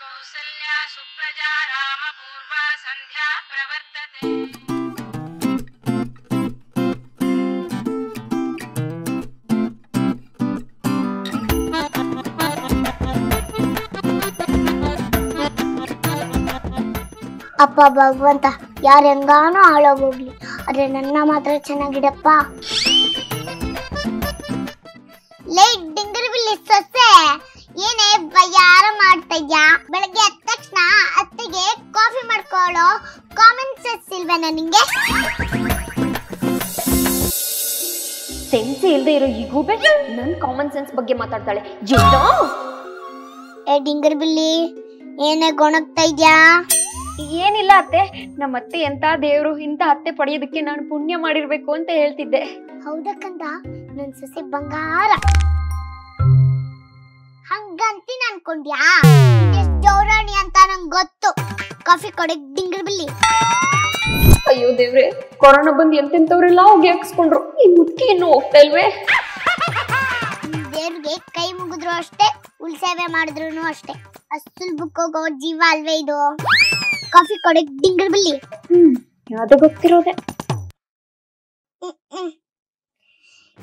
ಕೌಸಲ್ಯಾ ಸುಪ್ರಜಾ ರಾಮ ಪೂರ್ವಾ ಸಂಧ್ಯಾ ಪ್ರವರ್ತತೆ. ಅಪ್ಪ ಭಗವಂತ ಯಾರ ಹೆಂಗಾನೋ ಹಾಳಾಗೋಗ್ಲಿ, ಆದ್ರೆ ನನ್ನ ಮಾತ್ರ ಚೆನ್ನಾಗಿಡಪ್ಪ. ಲೇ ಡಿಂಗರಬಿಲ್ಲಿ ಸೊಸೆ, ಏನೇ ಬಯ್ಯಾರ ಮಾಡ್ತಾ ಇದ್ಯಾ? ಬೆಳಗ್ಗೆ ಎದ್ದ ತಕ್ಷಣ ಅತ್ತೆಗೆ ಕಾಫಿ ಮಾಡ್ಕೊಳ್ಳೋ ಕಾಮನ್ ಸೆನ್ಸ್ ಇಲ್ವೇನಾ ನಿಂಗೆ? ಸೆನ್ಸ್ ಇಲ್ದೆ ಇರೋ ಈ ಗೂಬೆ ನನ್ ಕಾಮನ್ ಸೆನ್ಸ್ ಬಗ್ಗೆ ಮಾತಾಡ್ತಾಳೆ. ಏ ಡಿಂಗರಬಿಲ್ಲಿ, ಏನೇ ಗೊಣಗ್ತಾ ಇದ್ಯಾ? ಏನಿಲ್ಲ ಅತ್ತೆ, ನಮ್ಮ ಅತ್ತೆ ಎಂತ ದೇವ್ರು, ಇಂತ ಅತ್ತೆ ಪಡೆಯೋದಕ್ಕೆ ನಾನು ಪುಣ್ಯ ಮಾಡಿರ್ಬೇಕು ಅಂತ ಹೇಳ್ತಿದ್ದೆ. ಹೌದಕ್ಕಂದ, ನನ್ ಸೊಸೆ ಬಂಗಾರ ಹಂಗಂತೀನಿ ಅನ್ಕೊಂಡ್ಯಾ? ಜೌರಾಣಿ ಅಂತ ನಂಗೆ ಗೊತ್ತು. ಕಾಫಿ ಕೊಡೆ ಡಿಂಗರಬಿಲ್ಲಿ. ಅಯ್ಯೋ ದೇವ್ರೆ, ಕೊರೋನಾ ಬಂದು ಎಂತೆಂತವ್ರೆಲ್ಲ ಹೋಗಿ ಹಾಕ್ಸ್ಕೊಂಡ್ರು, ಈ ಮುದ್ಕಿ ಇನ್ನು ಹೋಗ್ತಾ ಇಲ್ವೇ? ದೇವ್ರಿಗೆ ಕೈ ಮುಗಿದ್ರು ಅಷ್ಟೇ, ಉಳ್ಸೇವೆ ಮಾಡಿದ್ರು ಅಷ್ಟೇ. ಅಷ್ಟುಲ್ ಬುಕ್ ಹೋಗೋ ಜೀವ ಅಲ್ವೇ ಇದು? ಕಾಫಿ ಕೊಡೆ ಡಿಂಗರಬಿಲ್ಲಿ. ಅದು ಗೊತ್ತಿರೋದೆ.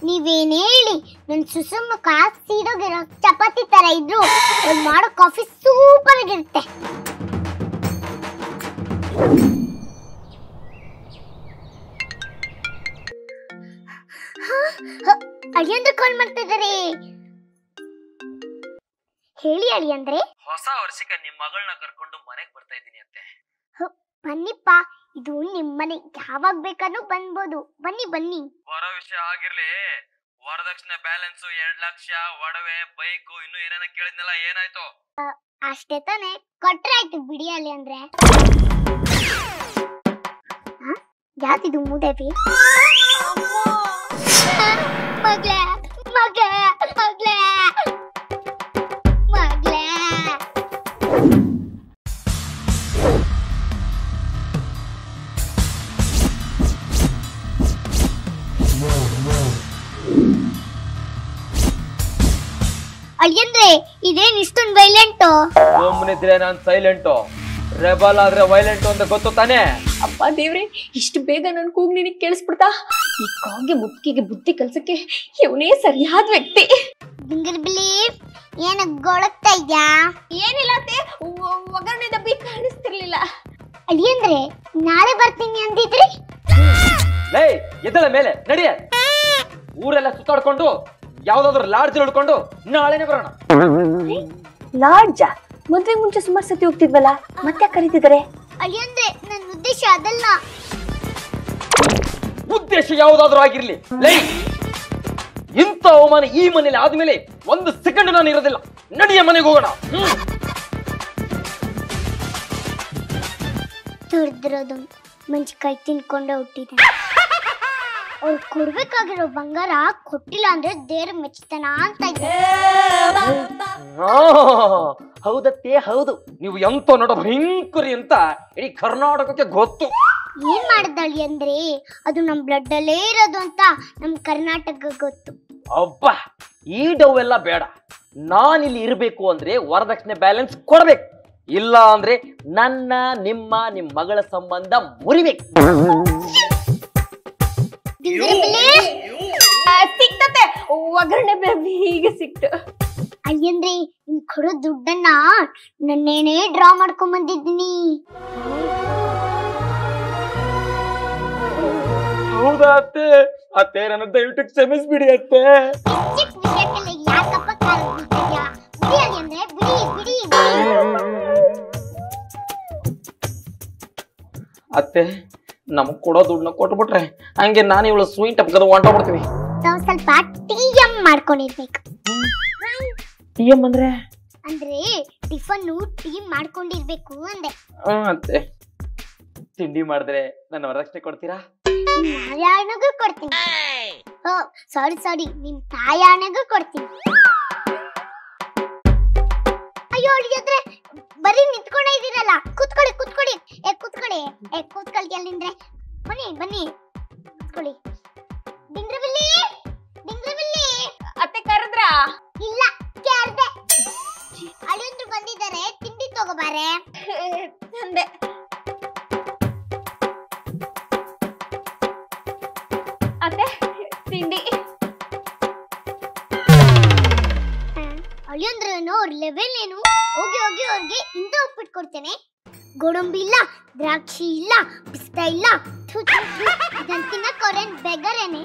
ನೀವೇನ್ ಹೇಳಿ, ನನ್ ಸುಸುಮುಖ ಸೀದೋಗಿರೋ ಚಪಾತಿ ತರ ಇದ್ರು ಅವ್ರು ಮಾಡೋ ಕಾಫಿ ಸೂಪರ್ ಆಗಿರುತ್ತೆ. ಅಳಿಯಂದ್ರೆ ಕಾಲ್ ಮಾಡ್ತಿದ್ದಾರೆ. ಹೇಳಿ ಅಳಿಯಂದ್ರೆ. ಹೊಸ ವರ್ಷಕ್ಕೆ ನಿಮ್ ಮಗಳನ್ನ ಕರ್ಕೊಂಡು ಮನೆಗ್ ಬರ್ತಾ ಇದ್ದೀನಿ ಅತ್ತೆ. ಬನ್ನಿಪ್ಪ, ಇದು ನಿಮ್ಮನೆ, ಯಾವಾಗ ಬೇಕಾದ್ರೂ ಬಂದ್ಬೋದು. ಬನ್ನಿ ಬನ್ನಿ. ಬರೋ ವಿಷಯ ಆಗಿರ್ಲಿ, ವರದಕ್ಷಿಣೆ ಬ್ಯಾಲೆನ್ಸ್ 2 ಲಕ್ಷ, ಒಡವೆ, ಬೈಕು, ಇನ್ನು ಏನೇನ ಕೇಳಿದ್ನಲ್ಲ, ಏನಾಯ್ತು? ಅಷ್ಟೇ ತಾನೆ, ಕೊಟ್ರೆ ಆಯ್ತು ಬಿಡಿ. ಅಲ್ಲಿ ಅಂದ್ರೆ ಯಾತಿದು ಮೂದೇವಿ? ಮಗ್ಲೇ ಮಗ್ಲೇ ಮಗ್ಲೇ ಮಗ್ಲೇ. ಅಳಿಯಂದ್ರೆ ಇದೇನ್ ಇಷ್ಟೊಂದು ವೈಲೆಂಟು? ಸುಮ್ಮನಿದ್ರೆ ನಾನ್ ಸೈಲೆಂಟು, ರೆಬಲ್ ಆದ್ರೆ ವೈಲೆಂಟು ಅಂತ ಗೊತ್ತು ತಾನೆ? ಅಪ್ಪ ದೇವ್ರೆ, ಇಷ್ಟು ಬೇಗ ನನ್ ಕೂಗ್ ನಿನಗ್ ಕೇಳಿಸ್ಬಿಡ್ತಾ? ಈ ಕಾಗೆ ಮುದ್ಕಿಗೆ ಬುದ್ಧಿ ಕಲ್ಸಕ್ಕೆ ಇವನೇ ಸರಿಯಾದ ವ್ಯಕ್ತಿ. ಡಿಂಗರಬಿಲ್ಲಿ, ಏನ ಗೊಳಗ್ತಾ ಇದ್ಯಾ? ಏನಿಲ್ಲ ಅತ್ತೆ, ಒಗ್ಗರಣೆ ಡಬ್ಬಿ ಕಾಣಿಸ್ತಿರ್ಲಿಲ್ಲ. ಅಳಿಯಂದ್ರೆ ನಾಳೆ ಬರ್ತೀನಿ ಅಂದಿದ್ರಿ. ಲೇ ಎದ್ದಳ ಮೇಲೆ ನಡಿಯ. ಊರೆಲ್ಲ ಸುತ್ತಾಡ್ಕೊಂಡು ಯಾವ್ದಾದ್ರು ಲಾಡ್ಜ್ ಹಿಡ್ಕೊಂಡು ನಾಳೆನೆ ಬರೋಣ. ಲಾಡ್ಜ? ಮದ್ವೆ ಮುಂಚೆ ಸುಮಾರು ಸತಿ ಹೋಗ್ತಿದ್ವಲ್ಲ, ಮತ್ತೆ ಕರೀತಿದ್ದಾರೆ. ಅಳಿಯಂದ್ರೆ ನನ್ನ ಉದ್ದೇಶ ಅದಲ್ಲ. ಉದ್ದೇಶ ಯಾವ್ದಾದ್ರು ಆಗಿರ್ಲಿ, ಲೈ ಇಂಥ ಅವಮಾನ ಈ ಮನೇಲಿ ಆದ್ಮೇಲೆ 1 ಸೆಕೆಂಡ್ ನಾನು ಇರೋದಿಲ್ಲ. ನಡಿಯ ಮನೆಗೆ ಹೋಗೋಣ. ತುರ್ದಿರೋದು ಮೆಣಸಿನಕಾಯಿ ತಿನ್ಕೊಂಡೆ ಹುಟ್ಟಿದೆ. ಅವ್ರು ಕೊಡ್ಬೇಕಾಗಿರೋ ಬಂಗಾರ ಕೊಟ್ಟಿಲ್ಲ ಅಂದ್ರೆ ದೇವ್ರ ಮೆಚ್ಚತನ ಅಂತ ಇದೆ. ಹೌದತ್ತೆ, ಹೌದು. ನೀವು ಎಂತ ನೋಡ ಭಯಂಕರಿ ಅಂತ ಇಡೀ ಕರ್ನಾಟಕಕ್ಕೆ ಗೊತ್ತು. ಏನ್ ಮಾಡಿದಳಿ ಅಂದ್ರೆ ಅದು ನಮ್ ಬ್ಲಡ್ ಅಲ್ಲೇ ಇರೋದು ಅಂತ ನಮ್ ಕರ್ನಾಟಕ ಗೊತ್ತು. ಅಬ್ಬಾ, ಈ ಡವ್ ಎಲ್ಲ ಬೇಡ. ನಾನಿಲ್ಲಿ ಇರ್ಬೇಕು ಅಂದ್ರೆ ವರದಕ್ಷಿಣೆ ಬ್ಯಾಲೆನ್ಸ್ ಕೊಡ್ಬೇಕು, ಇಲ್ಲ ಅಂದ್ರೆ ನನ್ನ ನಿಮ್ ಮಗಳ ಸಂಬಂಧ ಮುರಿಬೇಕು. ಸಿಕ್ತತೆ ಒಗ್ಗರಣೆ ಬೇಬಿ, ಈಗ ಸಿಕ್ತು. ಅಯ್ಯಂದ್ರೆ ನಿಮ್ ಕೊಡೋ ದುಡ್ಡನ್ನ ನನ್ನೇನೇ ಡ್ರಾ ಮಾಡ್ಕೊಂಡ್ ಬಂದಿದ್ದೀನಿ. ಹೌದಾ ಅತ್ತೆ? ಅತ್ತೆ ನನ್ನ ದಯವಿಟ್ಟು ಕ್ಷಮಿಸ್ಬಿಡಿ ಅತ್ತೆ. ಚಿಕ್ಕ ವಿಷಯಕ್ಕೆಲ್ಲ ಯಾಕಪ್ಪ ಕಾಲ ಬೀಳ್ತಿದ್ಯಾ? ಬಿಡಿ ಅಳಿಯಂದ್ರೆ, ಬಿಡಿ ಬಿಡಿ ಬಿಡಿ. ಅತ್ತೆ, ನಮಗ್ ಕೊಡೋ ದುಡ್ಡನ್ನ ಕೊಟ್ಬಿಟ್ರೆ ಹಂಗೆ ನಾನು ಇವಳು ಸ್ವೀಟ್ ಅಪ್ಕದ ಹೊಂಟೋಗ್ಬಿಡ್ತೀವಿ. ನಾವು ಸ್ವಲ್ಪ TM ಮಾಡ್ಕೊಂಡಿರ್ಬೇಕು. TM ಅಂದ್ರೆ ಟಿಫನ್ ಟೀ ಮಾಡ್ಕೊಂಡಿರ್ಬೇಕು ಅಂದೆ. ಅತ್ತೆ, ತಿಂಡಿ ಮಾಡಿದ್ರೆ ನನ್ನ ವರದಕ್ಷಿಣೆ ಕೊಡ್ತೀರಾ? ನಾರಾಯಣಗೂ ಕೊಡ್ತೀನಿ. ಸಾರಿ, ನಿಮ್ ತಾಯಾಣಗೂ ಕೊಡ್ತೀನಿ. ಅಯ್ಯೋ ಅಳಿಯಂದ್ರೆ, ಬರೀ ನಿಂತ್ಕೊಂಡೇ ಇದೀರಲ್ಲ, ಕೂತ್ಕೊಳ್ಳಿ. ಕೂತ್ಕೊಳ್ಳಿ ಅಲ್ಲಿಂದ್ರೆ. ಬನ್ನಿ ಕೂತ್ಕೊಳ್ಳಿ. ಡಿಂಗರಬಿಲ್ಲಿ, ಅತ್ತೆ ಕರೆದ್ರಾ? ಇಲ್ಲ, ಕೇಳ್ದೆ. ಅಳಿಯಂದ್ರು ಬಂದಿದ್ದಾರೆ, ತಿಂಡಿ ತಗೋ ಬಾರೆ. ತಂದೆ. ಅತ್ತೆ ತಿಂಡಿ. ಅಳಿಯಂದ್ರೇನು ಅವ್ರ ಲೆವೆಲ್ ಏನು? ಹೋಗಿ ಹೋಗಿ ಅವ್ರಿಗೆ ಇಂತ ಉಪ್ಪಿಟ್ಟು ಕೊಡ್ತೇನೆ. ಗೋಡಂಬಿ ಇಲ್ಲ, ದ್ರಾಕ್ಷಿ ಇಲ್ಲ, ಪಿಸ್ತಾ ಇಲ್ಲ. ಇದನ್ನ ತಿನ್ನಕ್ ಅವ್ರೇನ್ ಬೆಗರೇನೆ.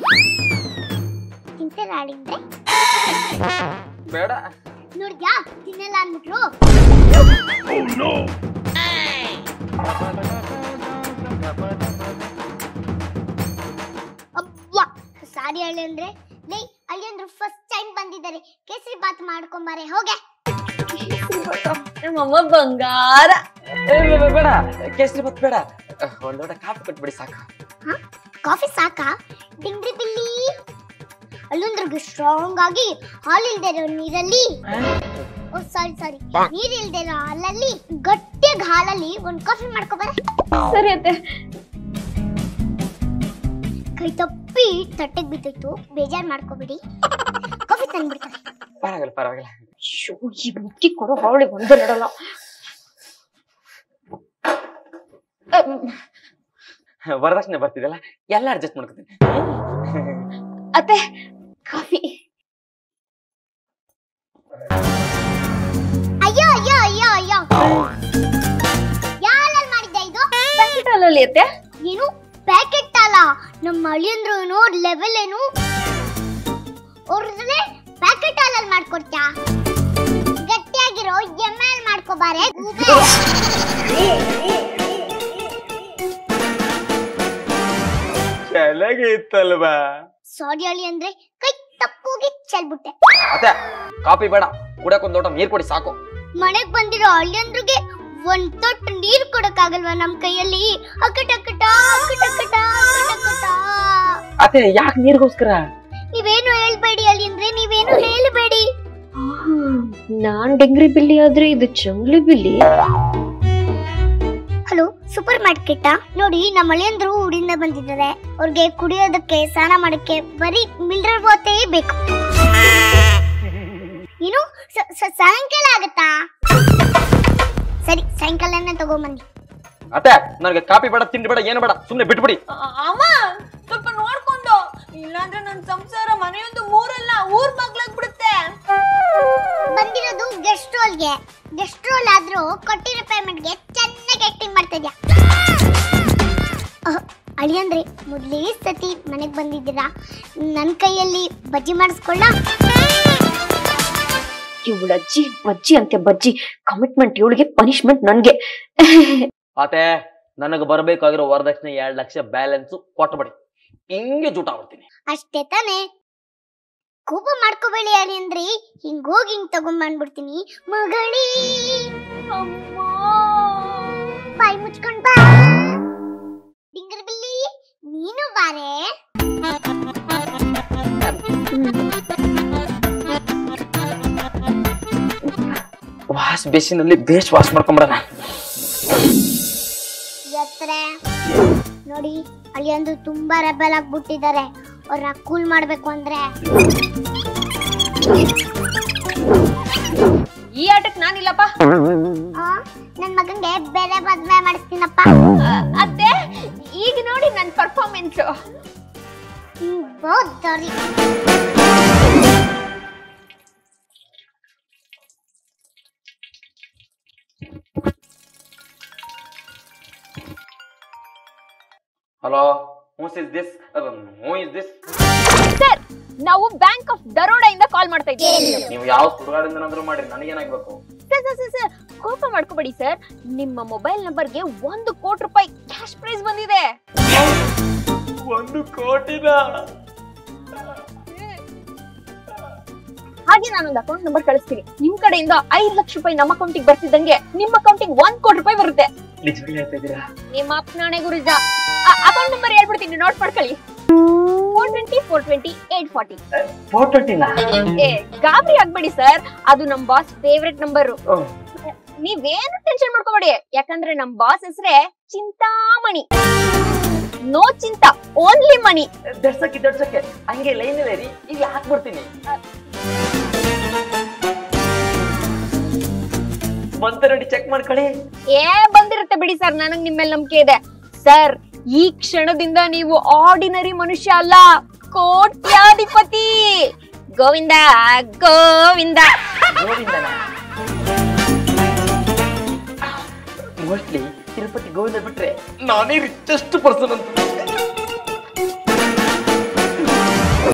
ತಿಂತೀರಾ ಅಳಿಂದ್ರೆ? ಬೇಡ. ನೋಡ್ದ್ಯಾ ತಿನ್ನಲ್ಲ ಅಂದ್ಬಿಟ್ರು. ಅಬ್ಬಾ ಸಾರಿ ಅಳಿಯಂದ್ರೆ. ಲೇ ಅಳಿಯಂದ್ರು ಫಸ್ಟ್ ಟೈಮ್ ಬಂದಿದ್ದಾರೆ, ಕೇಸರಿ ಬಾತ್ ಮಾಡ್ಕೊಂಬಾರೆ ಹೋಗೆ. ನಮ್ಮಮ್ಮ ಬಂಗಾರ. ಬೇಡ, ಕೇಸರಿ ಬಾತ್ ಬೇಡ, ಒಂದ್ ದೊಡ್ಡ ಕಾಫಿ ಕೊಟ್ಬಿಡಿ ಸಾಕು. ಕಾಫಿ ಸಾಕಾ? ಡಿಂಗ್ರಿ ಬಿಲ್ಲಿ ಅಲ್ಲೊಂದ್ರಿಗೆ ಸ್ಟ್ರಾಂಗ್ ಆಗಿ ಹಾಲು ಇಲ್ದೇ ಇರೋ ನೀರಲ್ಲಿ, ಸಾರಿ ನೀರ್ ಇಲ್ದೇ ಇರೋ ಹಾಲಲ್ಲಿ ಗಟ್ಟಿಯಾಗಿ ಹಾಲಲ್ಲಿ ಒಂದ್ ಕಾಫಿ ಮಾಡ್ಕೊಬಾರ. ಸರಿ ಅತ್ತೆ. ಕೈ ತಪ್ಪಿ ತಟ್ಟೆಗೆ ಬಿದ್ದೋಯ್ತು, ಬೇಜಾರ್ ಮಾಡ್ಕೋಬಿಡಿ. ಕಾಫಿ ತಂದ್ಬಿಡ್ತಾರೆ. ಪರವಾಗಿಲ್ಲ. ಈ ಬುಕ್ಕಿ ಕೊಡೋ ಹಾವಳಿ ಒಂದೇ ನಡಲ್ಲ. ವರದಕ್ಷಿಣೆ ಬರ್ತಿದೆಲ್ಲ ಎಲ್ಲ ಅಡ್ಜಸ್ಟ್ ಮಾಡ್ಕೊತೀನಿ. ಅತ್ತೆ ಕಾಫಿ. ಅಯ್ಯೋ ಅಯ್ಯೋ ಅಯ್ಯೋ ಅಯ್ಯೋ, ಯಾರಲ್ಲಿ ಮಾಡಿದ್ದೆ ಇದು? ಪ್ಯಾಕೆಟ್ ಹಾಲಲ್ಲಿ ಅತ್ತೆ. ಏನು ಪ್ಯಾಕೆಟ್ ಅಲ್ಲ, ನಮ್ಮ ಅಳಿಯಂದ್ರು ಏನೋ ಲೆವೆಲ್ ಏನು, ಅವ್ರದ್ರೆ ಪ್ಯಾಕೆಟ್ ಹಾಲಲ್ಲಿ ಮಾಡ್ಕೊಡ್ತ್ಯಾ? ಗಟ್ಟಿಯಾಗಿರೋ ಎಮ್ಮೆಲ್ ಮಾಡ್ಕೋಬಾರೆ. ಚೆನ್ನಾಗಿತ್ತಲ್ವಾ? ಸಾರಿ ಅಳಿ ಅಂದ್ರೆ ಕೈ ತಪ್ಪೋಗಿ ಚೆಲ್ಬಿಟ್ಟೆ. ಅತ್ತೆ ಕಾಫಿ ಬೇಡ, ಕುಡಕ್ ಒಂದ್ ಲೋಟ ನೀರ್ ಕೊಡಿ ಸಾಕು. ಮನೆಗ್ ಬಂದಿರೋ ಅಳಿಯಂದ್ರಿಗೆ ಒಂದ್ ತೊಟ್ಟು ನೀರ್ ಕೊಡಕ್ಕಾಗಲ್ವಾ ನಮ್ ಕೈಯಲ್ಲಿ? ಅಕ್ಕಟಕ್ಕಟ ಅಕ್ಕಟಕ್ಕಟ ಅಕ್ಕಟಕ್ಕಟ. ಅತ್ತೆ ಯಾಕೆ ನೀರ್ಗೋಸ್ಕರ? ನೀವೇನು ಹೇಳ್ಬೇಡಿ ಅಳಿಯಂದ್ರೆ, ನೀವೇನು ಹೇಳ್ಬೇಡಿ. ನಾನ್ ಡಿಂಗ್ರಿ ಬಿಲ್ಲಿ ಆದ್ರೆ ಇದು ಚಂಗ್ಲಿ ಬಿಲ್ಲಿ. ಹಲೋ ಸೂಪರ್ ಮಾರ್ಕೆಟ್ ನೋಡಿ, ನಮ್ಮ ಅಳಿಯಂದ್ರು ಊರಿಂದ ಬಂದಿದ್ದಾರೆ. ಅವ್ರಿಗೆ ಕುಡಿಯೋದಕ್ಕೆ ಸ್ನಾನ ಮಾಡಕ್ಕೆ ಬರೀ ಮಿನರಲ್ ವಾಟರ್ ಬೇಕು. ಏನು ಸಾಯಂಕಾಲ ಆಗತ್ತಾ? ಸರಿ ಸಾಯಂಕಾಲನೇ ತಗೊಂಬನ್ನಿ. ಅತ್ತೆ ನನಗೆ ಕಾಫಿ ಬೇಡ, ತಿಂಡಿ ಬೇಡ, ಏನು ಬೇಡ, ಸುಮ್ನೆ ಬಿಟ್ಬಿಡಿ. ಅಮ್ಮ ಸ್ವಲ್ಪ ನೋಡ್ಕೊಂಡು, ಇಲ್ಲಾಂದ್ರೆ ನನ್ ಸಂಸಾರ ಮನೆಯೊಂದು ಮೂರಲ್ಲ ಊರ್ ಮಗ್ಲಾಗ್ಬಿಡುತ್ತೆ. ಬಂದಿರೋದು ಗೆಸ್ಟ್ ರೋಲ್ಗೆ. ಗೆಸ್ಟ್ ರೋಲ್ ಆದ್ರೂ ಕೊಟ್ಟಿರೋ ಪೇಮೆಂಟ್ಗೆ ಚೆನ್ನಾಗಿ ಆಕ್ಟಿಂಗ್ ಮಾಡ್ತಾ ಇದ್ಯಾ. ಅಳಿಯಂದ್ರೆ ಮೊದ್ಲೇ ಸತಿ ಮನೆಗ್ ಬಂದಿದ್ದೀರಾ, ನನ್ ಕೈಯಲ್ಲಿ ಬಜ್ಜಿ ಮಾಡಿಸ್ಕೊಳ್ಳ. ಇವಳ ಅಜ್ಜಿ ಬಜ್ಜಿ ಅಂತೆ ಬಜ್ಜಿ. ಕಮಿಟ್ಮೆಂಟ್ ಇವಳಿಗೆ, ಪನಿಷ್ಮೆಂಟ್ ನನ್ಗೆ. ಅತ್ತೆ ನನಗೆ ಬರ್ಬೇಕಾಗಿರೋ ವರದಕ್ಷಿಣೆ 2 ಲಕ್ಷ ಬ್ಯಾಲೆನ್ಸ್ ಕೊಟ್ಬಿಡಿ, ಹಿಂಗೆ ಜೂಟ ಮಾಡ್ತೀನಿ. ಅಷ್ಟೇ ತಾನೆ, ಕೋಪ ಮಾಡ್ಕೋಬೇಡಿ ಅಳಿಯಂದ್ರೆ. ಹಿಂಗೋಗಿ ಹಿಂಗ್ ತಗೊಂಡ್ಬಂದ್ಬಿಡ್ತೀನಿ ಮಗಳೇ. ಬಾಯಿ ಮುಚ್ಕೊಂಡ್ ಬಾ. ಡಿಂಗರ್ ಬಿಲ್ಲಿ ನೀನು ಬಾರೆ. ವಾಶ್ ಬೇಸಿನಲ್ಲಿ ಬೇಸ್ ವಾಶ್ ಮಾಡ್ಕೊಂಬಿಡೋಣ. ಎತ್ರೆ ನೋಡಿ, ಅಳಿಯಂದು ತುಂಬಾ ರೆಬಲ್ ಆಗ್ಬಿಟ್ಟಿದ್ದಾರೆ. ಅವ್ರನ್ನ ಕೂಲ್ ಮಾಡ್ಬೇಕು ಅಂದ್ರೆ ಈ ಆಟಕ್ ನಾನಿಲ್ಲಪ್ಪ. ನನ್ ಮಗಂಗೆ ಬೇರೆ ಮದ್ವೆ ಮಾಡಿಸ್ತೀನಪ್ಪ. ಅತ್ತೆ ಈಗ ನೋಡಿ ನನ್ performance. Sorry. Hello, who is this? Sir, ನಾವು ಬ್ಯಾಂಕ್ ಆಫ್ ದರೋಡಾ ಇಂದ ಕಾಲ್ ಮಾಡ್ತಾ ಇದ್ದೀವಿ. ನೀವು ಯಾವ ಸುಡುಗಾಡಿಂದನಾದ್ರೂ ಮಾಡಿ, ನನಗೇನಾಗ್ಬೇಕು? ಸರ್ ಕೋಪ ಮಾಡ್ಕೋಬೇಡಿ ಸರ್. ನಿಮ್ಮ ಮೊಬೈಲ್ ನಂಬರ್ಗೆ 1 ಕೋಟಿ ರೂಪಾಯಿ ಕ್ಯಾಶ್ ಪ್ರೈಸ್ ಬಂದಿದೆ. 1 ಕೋಟಿನ? ಹಾಗೆ ನಾನೊಂದು ಅಕೌಂಟ್ ನಂಬರ್ ಕಳಿಸ್ತೀನಿ. ನಿಮ್ ಕಡೆಯಿಂದ 5 ಲಕ್ಷ ರೂಪಾಯಿ ನಮ್ಮ ಅಕೌಂಟಿಗೆ ಬರ್ತಿದ್ದಂಗೆ ನಿಮ್ಮ ಅಕೌಂಟಿಗೆ 1 ಕೋಟಿ ರೂಪಾಯಿ ಬರುತ್ತೆ. ನಿಜವಾಗಿ ಹೇಳ್ತಾ ಇದ್ದೀರಾ? ನಿಮ್ಮ ಅಪ್ಪನಾಣೆ ಗುರುಜ. ಅಕೌಂಟ್ ನಂಬರ್ ಹೇಳ್ಬಿಡ್ತೀನಿ, ನೋಟ್ ಮಾಡ್ಕೊಳ್ಳಿ. 420 420 840. 420 ಗಾಬರಿ ಆಗ್ಬೇಡಿ ಸರ್, ಅದು ನಮ್ ಬಾಸ್ ಫೇವ್ರೆಟ್ ನಂಬರ್. ನೀವೇನು ಟೆನ್ಷನ್ ಮಾಡ್ಕೋಬೇಡಿ, ಯಾಕಂದ್ರೆ ನಮ್ ಬಾಸ್ ಹೆಸರೇ ಚಿಂತಾಮಣಿ. ನೋ ಚಿಂತಾ, ಓನ್ಲಿ ಮಣಿ. ದಡ್ಸಕ್ಕೆ ಹಂಗೆ ಲೈನ್ ರೀ, ಈಗ ಹಾಕ್ಬಿಡ್ತೀನಿ. ಬಂತ ನೋಡಿ ಚೆಕ್ ಮಾಡ್ಕೊಳ್ಳಿ. ಬಂದಿರುತ್ತೆ ಬಿಡಿ ಸರ್, ನನಗ್ ನಿಮ್ಮೇಲೆ ನಂಬಿಕೆ ಇದೆ ಸರ್. ಈ ಕ್ಷಣದಿಂದ ನೀವು ಆರ್ಡಿನರಿ ಮನುಷ್ಯ ಅಲ್ಲ, ಕೋಟ್ಯಾಧಿಪತಿ. ಗೋವಿಂದ ಗೋವಿಂದ. ಮೋಸ್ಟ್ಲಿ ತಿರುಪತಿ ಗೋವಿಂದ ಬಿಟ್ರೆ ನಾನೇ ರಿಚೆಸ್ಟ್ ಪರ್ಸನ್ ಅಂತ.